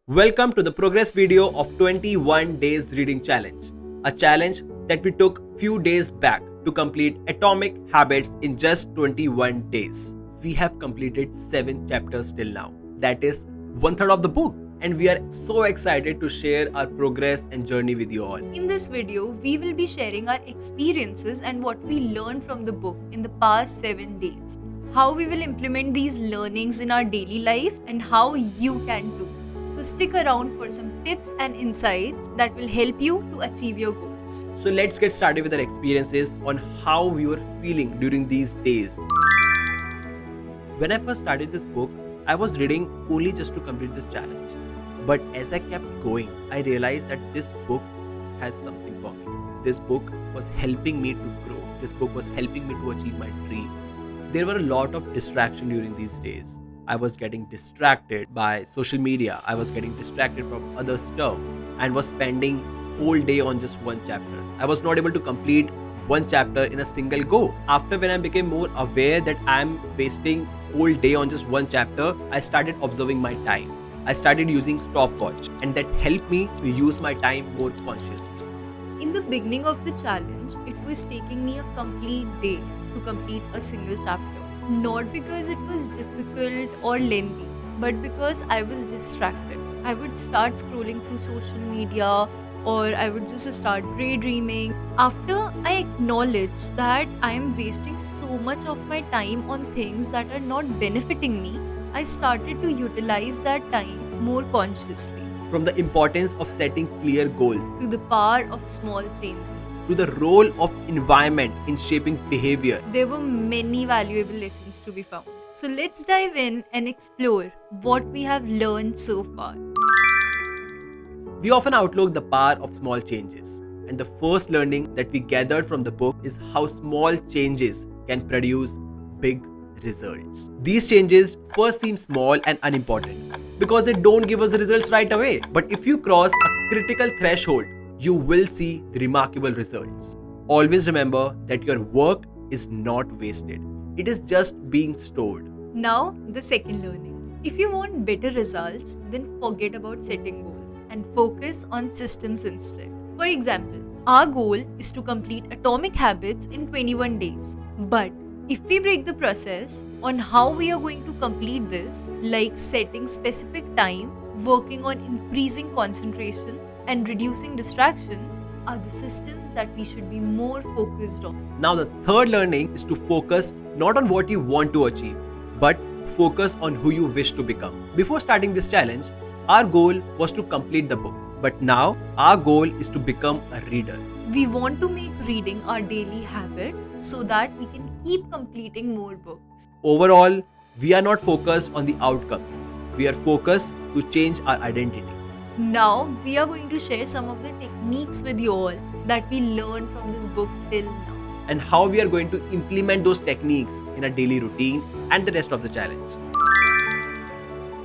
Welcome to the progress video of 21 Days Reading Challenge, a challenge that we took few days back to complete Atomic Habits in just 21 days. We have completed 7 chapters till now. That is one third of the book. And we are so excited to share our progress and journey with you all. In this video, we will be sharing our experiences and what we learned from the book in the past 7 days. How we will implement these learnings in our daily lives and how you can too. So stick around for some tips and insights that will help you to achieve your goals. So let's get started with our experiences on how we were feeling during these days. When I first started this book, I was reading only just to complete this challenge. But as I kept going, I realized that this book has something for me. This book was helping me to grow. This book was helping me to achieve my dreams. There were a lot of distraction during these days. I was getting distracted by social media. I was getting distracted from other stuff and was spending whole day on just one chapter. I was not able to complete one chapter in a single go. After when I became more aware that I'm wasting whole day on just one chapter, I started observing my time. I started using stopwatch and that helped me to use my time more consciously. In the beginning of the challenge, it was taking me a complete day to complete a single chapter. Not because it was difficult or lengthy, but because I was distracted. I would start scrolling through social media or I would just start daydreaming. After I acknowledged that I am wasting so much of my time on things that are not benefiting me, I started to utilize that time more consciously. From the importance of setting clear goals, To the power of small changes. to the role of environment in shaping behavior. There were many valuable lessons to be found. So let's dive in and explore what we have learned so far. We often outlook the power of small changes. And the first learning that we gathered from the book is how small changes can produce big results. These changes first seem small and unimportant because they don't give us the results right away. But if you cross a critical threshold, you will see the remarkable results. Always remember that your work is not wasted. It is just being stored. Now, the second learning. If you want better results, then forget about setting goals and focus on systems instead. For example, our goal is to complete Atomic Habits in 21 days. But if we break the process on how we are going to complete this, like setting specific time, working on increasing concentration, and reducing distractions, are the systems that we should be more focused on. Now, the third learning is to focus not on what you want to achieve, but focus on who you wish to become. Before starting this challenge, our goal was to complete the book. But now, our goal is to become a reader. We want to make reading our daily habit so that we can keep completing more books. Overall, we are not focused on the outcomes. We are focused to change our identity. Now, we are going to share some of the techniques with you all that we learned from this book till now. And how we are going to implement those techniques in our daily routine and the rest of the challenge.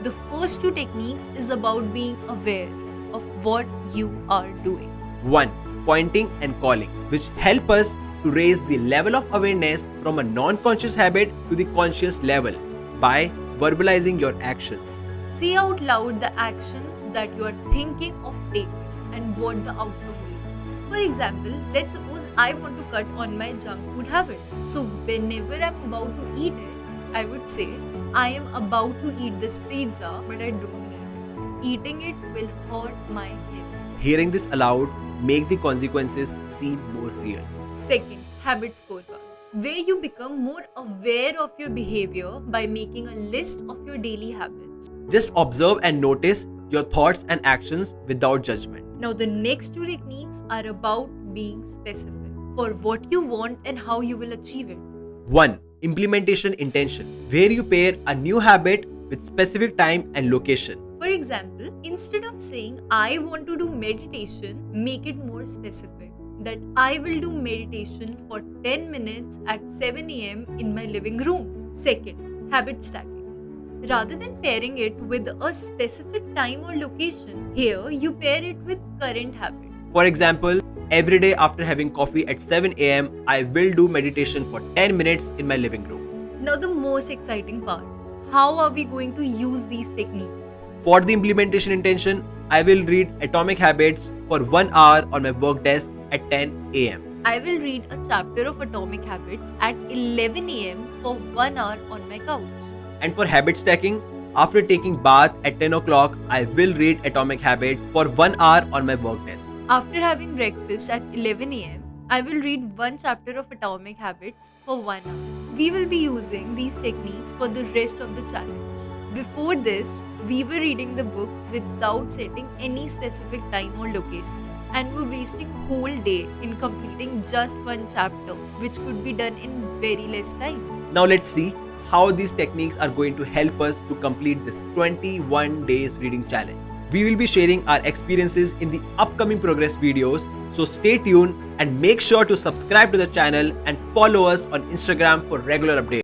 The first two techniques is about being aware of what you are doing. 1. Pointing and calling, which help us to raise the level of awareness from a non-conscious habit to the conscious level by verbalizing your actions. Say out loud the actions that you are thinking of taking and what the outcome will be. For example, let's suppose I want to cut on my junk food habit. So whenever I'm about to eat it, I would say, I am about to eat this pizza, but I don't need it. Eating it will hurt my head. Hearing this aloud make the consequences seem more real. Second, habit scorecard, where you become more aware of your behavior by making a list of your daily habits. Just observe and notice your thoughts and actions without judgment. Now, the next two techniques are about being specific for what you want and how you will achieve it. 1. Implementation intention, where you pair a new habit with specific time and location. For example, instead of saying I want to do meditation, make it more specific that I will do meditation for 10 minutes at 7 am in my living room. Second, habit stacking. Rather than pairing it with a specific time or location, here you pair it with current habit. For example, every day after having coffee at 7 am, I will do meditation for 10 minutes in my living room. Now, the most exciting part, how are we going to use these techniques? For the implementation intention, I will read Atomic Habits for 1 hour on my work desk at 10 am. I will read a chapter of Atomic Habits at 11 am for 1 hour on my couch. And for habit stacking, after taking bath at 10 o'clock, I will read Atomic Habits for 1 hour on my work desk. After having breakfast at 11 am, I will read one chapter of Atomic Habits for 1 hour. We will be using these techniques for the rest of the challenge. Before this, we were reading the book without setting any specific time or location, and were wasting whole day in completing just one chapter, which could be done in very less time. Now let's see how these techniques are going to help us to complete this 21 days reading challenge. We will be sharing our experiences in the upcoming progress videos, so stay tuned and make sure to subscribe to the channel and follow us on Instagram for regular updates.